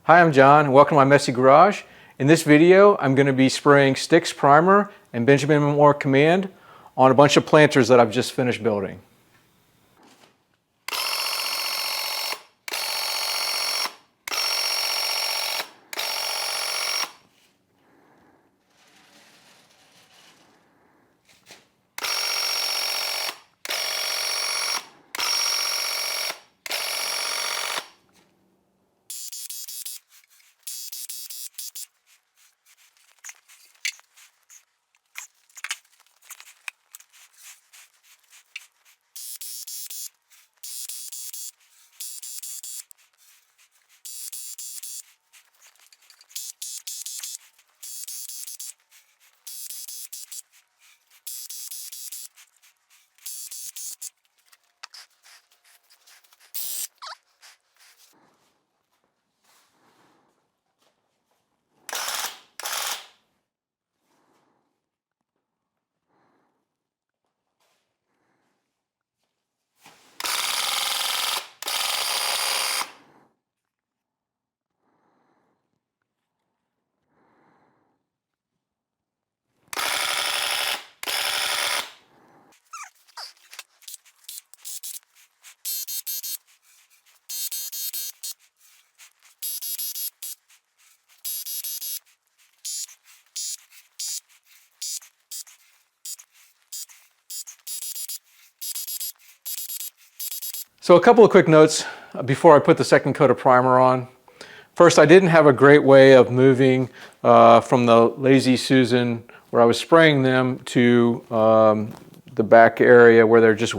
Hi, I'm John. Welcome to my messy garage. In this video, I'm going to be spraying Stix primer and Benjamin Moore Command on a bunch of planters that I've just finished building. So a couple of quick notes before I put the second coat of primer on. First, I didn't have a great way of moving from the Lazy Susan where I was spraying them to the back area where they're just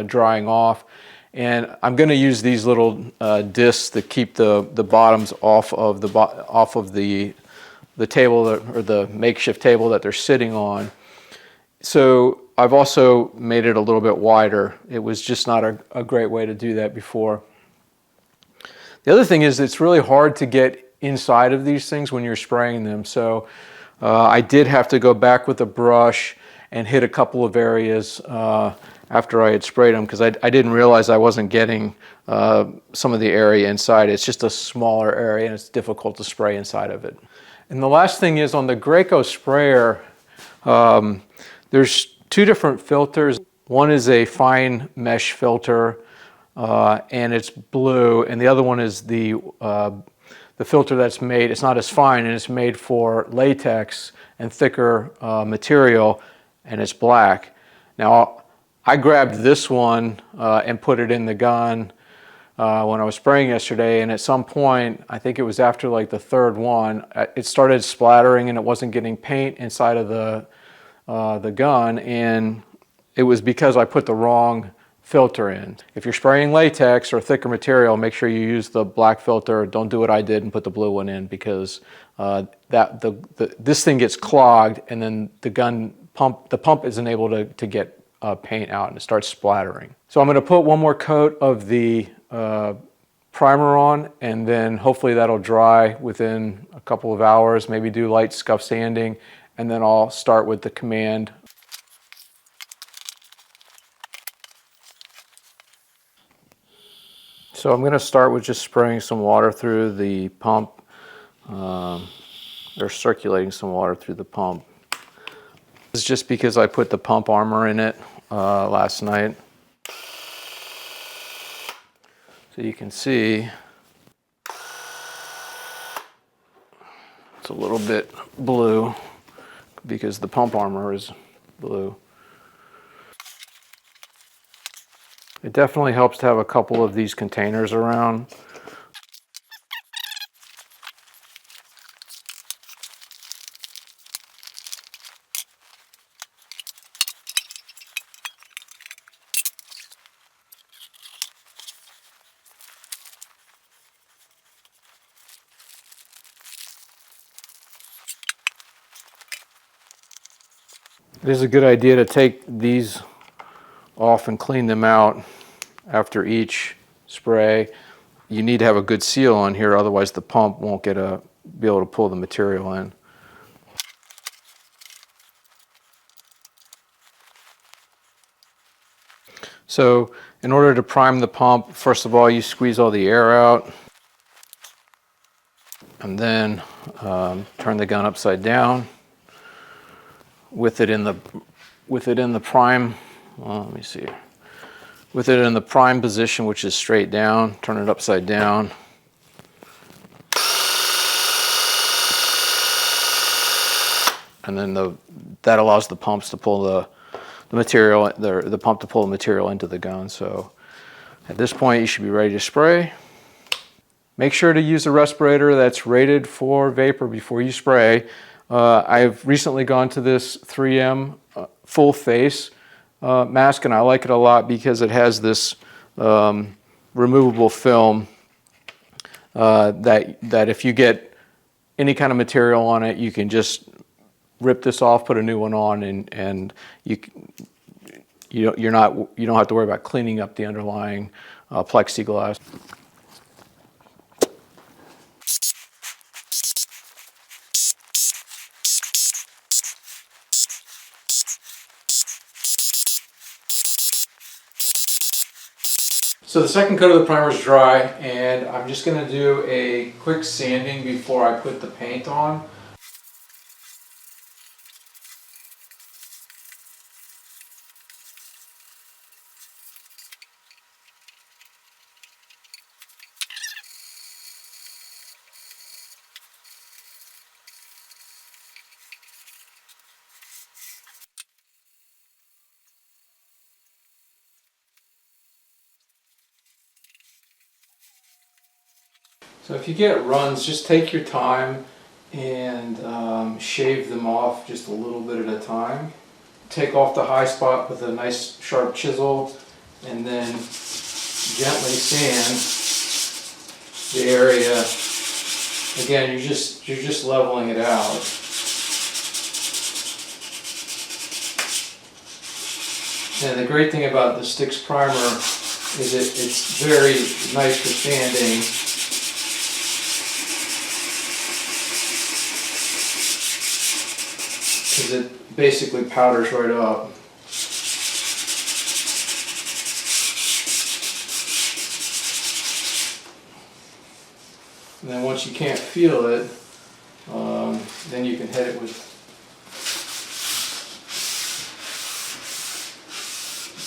drying off. And I'm going to use these little discs that keep the bottoms off of the table or the makeshift table that they're sitting on. So I've also made it a little bit wider. It was just not a great way to do that before. The other thing is it's really hard to get inside of these things when you're spraying them. So I did have to go back with a brush and hit a couple of areas after I had sprayed them because I didn't realize I wasn't getting some of the area inside. It's just a smaller area and it's difficult to spray inside of it. And the last thing is on the Graco sprayer, there's two different filters. One is a fine mesh filter and it's blue, and the other one is the filter that's made, it's not as fine and it's made for latex and thicker material, and it's black. Now I grabbed this one and put it in the gun when I was spraying yesterday, and at some point, I think it was after like the third one, it started splattering and it wasn't getting paint inside of the gun, and it was because I put the wrong filter in. If you're spraying latex or thicker material, make sure you use the black filter. Don't do what I did and put the blue one in, because this thing gets clogged and then the pump isn't able to get paint out and it starts splattering. So I'm going to put one more coat of the primer on, and then hopefully that'll dry within a couple of hours, maybe do light scuff sanding, and then I'll start with the Command. So I'm going to start with just spraying some water through the pump, or circulating some water through the pump. This is just because I put the pump armor in it last night. So you can see it's a little bit blue because the pump armor is blue. It definitely helps to have a couple of these containers around. It is a good idea to take these off and clean them out after each spray. You need to have a good seal on here, otherwise the pump won't be able to pull the material in. So in order to prime the pump, first of all, you squeeze all the air out. And then turn the gun upside down with it in the prime. Well, let me see. With it in the prime position, which is straight down. Turn it upside down. And then that allows the pumps to pull the material, the pump to pull the material into the gun. So at this point, you should be ready to spray. Make sure to use a respirator that's rated for vapor before you spray. I've recently gone to this 3M full face mask, and I like it a lot because it has this removable film that if you get any kind of material on it, you can just rip this off, put a new one on, and you don't have to worry about cleaning up the underlying plexiglass. So the second coat of the primer is dry, and I'm just going to do a quick sanding before I put the paint on. So if you get runs, just take your time and shave them off just a little bit at a time. Take off the high spot with a nice sharp chisel, and then gently sand the area. Again, you're just leveling it out. And the great thing about the Stix primer is it's very nice for sanding. Because it basically powders right up. And then once you can't feel it, then you can hit it with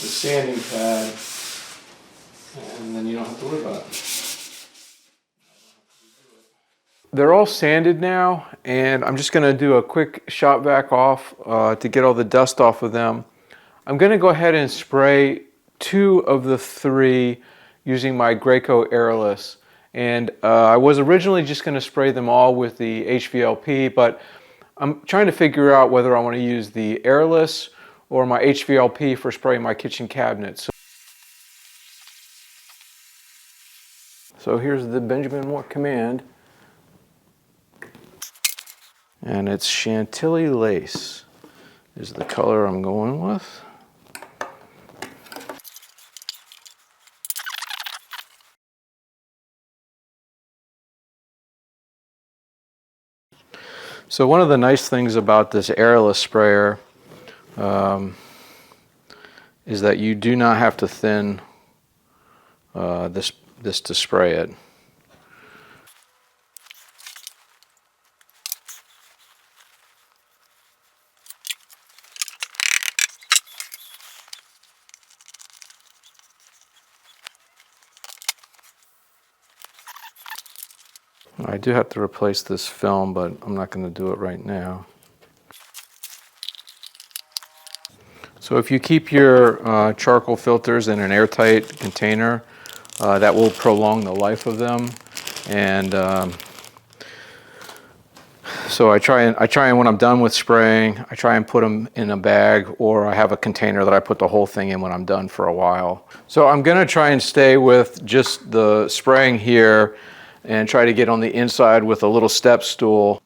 the sanding pad, and then you don't have to worry about it. They're all sanded now, and I'm just going to do a quick shop vac off to get all the dust off of them. I'm going to go ahead and spray 2 of the 3 using my Graco airless. And I was originally just going to spray them all with the HVLP, but I'm trying to figure out whether I want to use the airless or my HVLP for spraying my kitchen cabinets. So here's the Benjamin Moore Command. And it's Chantilly Lace is the color I'm going with. So one of the nice things about this airless sprayer is that you do not have to thin this to spray it. I do have to replace this film, but I'm not going to do it right now. So if you keep your charcoal filters in an airtight container, that will prolong the life of them. And so I try and when I'm done with spraying, I try and put them in a bag, or I have a container that I put the whole thing in when I'm done for a while. So I'm going to try and stay with just the spraying here and try to get on the inside with a little step stool.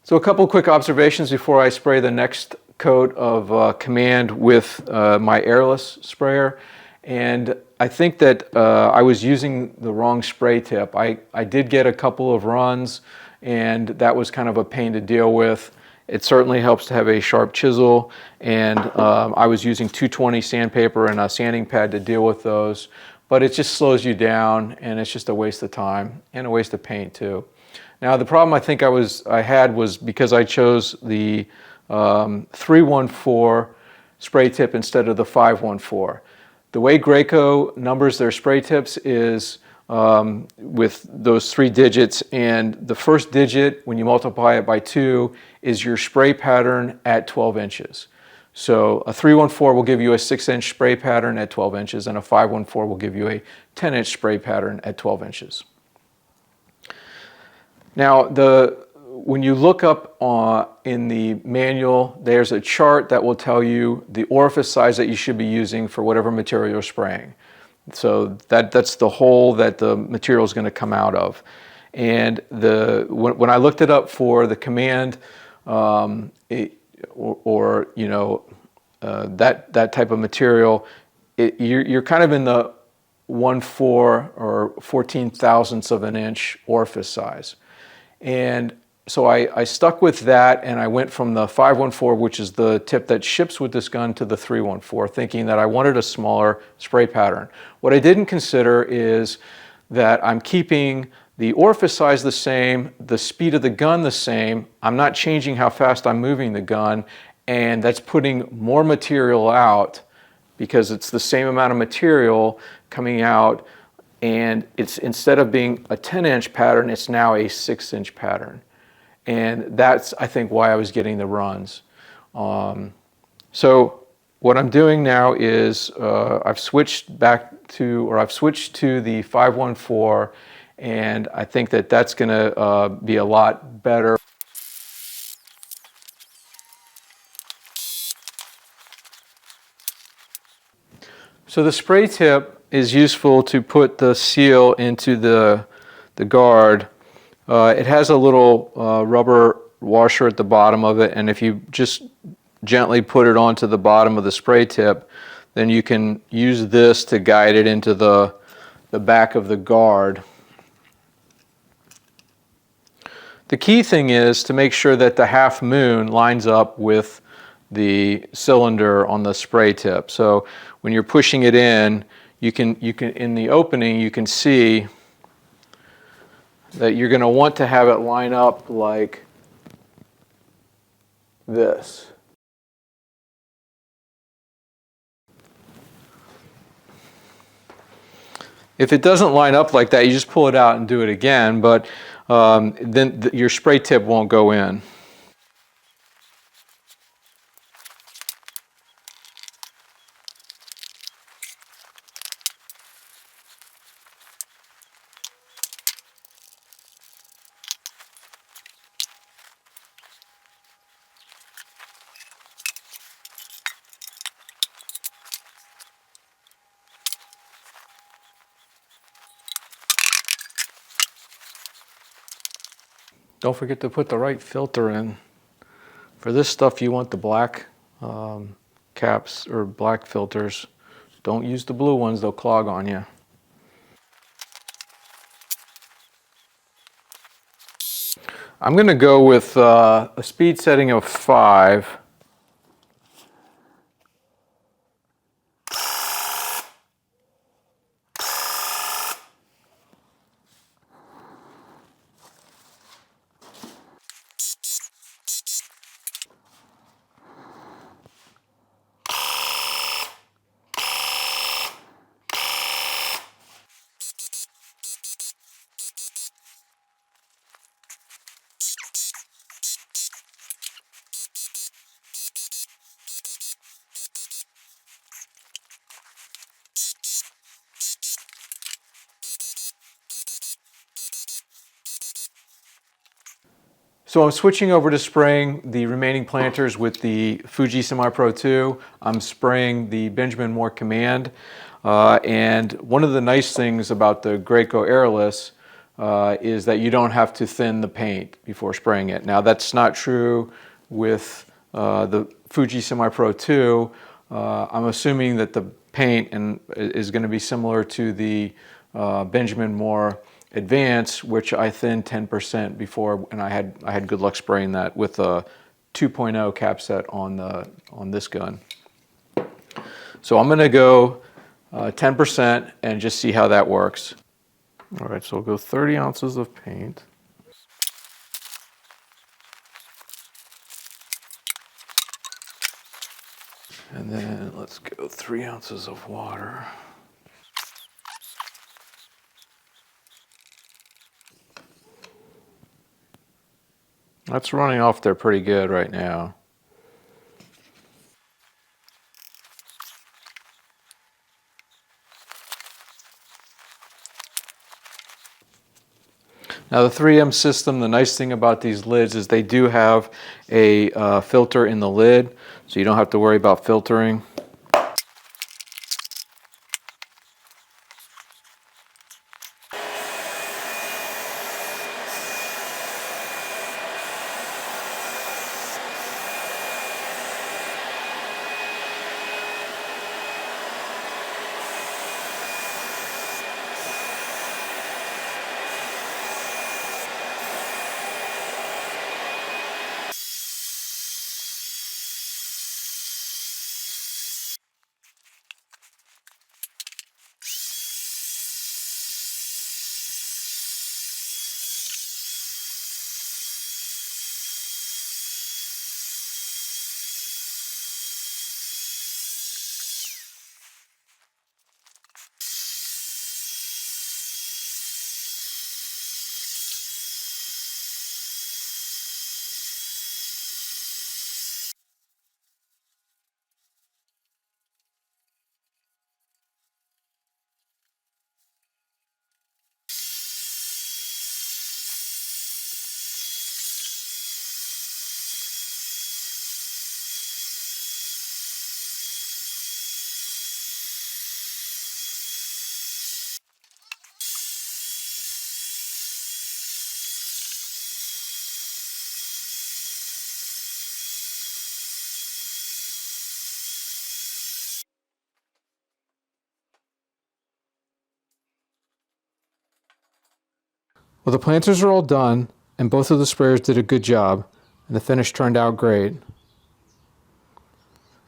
So a couple quick observations before I spray the next coat of Command with my airless sprayer. And I think that I was using the wrong spray tip. I did get a couple of runs, and that was kind of a pain to deal with. It certainly helps to have a sharp chisel, and I was using 220 sandpaper and a sanding pad to deal with those, but it just slows you down, and it's just a waste of time and a waste of paint too. Now the problem I think I had was because I chose the 314 spray tip instead of the 514. The way Graco numbers their spray tips is with those 3 digits, and the first digit, when you multiply it by 2, is your spray pattern at 12 inches. So a 314 will give you a 6-inch spray pattern at 12 inches, and a 514 will give you a 10-inch spray pattern at 12 inches. Now, when you look up in the manual, there's a chart that will tell you the orifice size that you should be using for whatever material you're spraying. So that's the hole that the material is going to come out of. And when I looked it up for the Command, that type of material, you're kind of in the 1/4 or 14 thousandths of an inch orifice size. And so I stuck with that, and I went from the 514, which is the tip that ships with this gun, to the 314, thinking that I wanted a smaller spray pattern. What I didn't consider is that I'm keeping the orifice size the same, the speed of the gun the same. I'm not changing how fast I'm moving the gun, and that's putting more material out because it's the same amount of material coming out, and it's, instead of being a 10-inch pattern, it's now a 6-inch pattern. And that's, I think, why I was getting the runs. So what I'm doing now is I've switched to the 514, and I think that that's going to be a lot better. So the spray tip is useful to put the seal into the guard. It has a little rubber washer at the bottom of it, and if you just gently put it onto the bottom of the spray tip, then you can use this to guide it into the back of the guard. The key thing is to make sure that the half moon lines up with the cylinder on the spray tip. So when you're pushing it in, you can in the opening you can see that you're going to want to have it line up like this. If it doesn't line up like that, you just pull it out and do it again, but then your spray tip won't go in. Don't forget to put the right filter in. For this stuff, you want the black caps or black filters. Don't use the blue ones, they'll clog on you. I'm going to go with a speed setting of 5. So I'm switching over to spraying the remaining planters with the Fuji Semi-PRO 2. I'm spraying the Benjamin Moore Command. And one of the nice things about the Graco Airless is that you don't have to thin the paint before spraying it. Now that's not true with the Fuji Semi-PRO 2. I'm assuming that the paint is going to be similar to the Benjamin Moore Advance, which I thinned 10% before, and I had good luck spraying that with a 2.0 cap set on this gun. So I'm going to go 10% and just see how that works. All right, so I'll go 30 ounces of paint. And then let's go 3 ounces of water. That's running off there pretty good right now. Now the 3M system, the nice thing about these lids is they do have a filter in the lid, so you don't have to worry about filtering. Well, the planters are all done, and both of the sprayers did a good job, and the finish turned out great.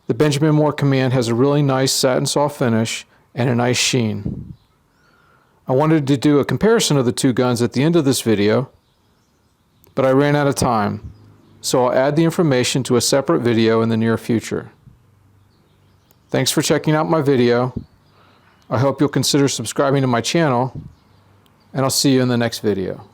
The Benjamin Moore Command has a really nice satin soft finish and a nice sheen. I wanted to do a comparison of the two guns at the end of this video, but I ran out of time, so I'll add the information to a separate video in the near future. Thanks for checking out my video. I hope you'll consider subscribing to my channel, and I'll see you in the next video.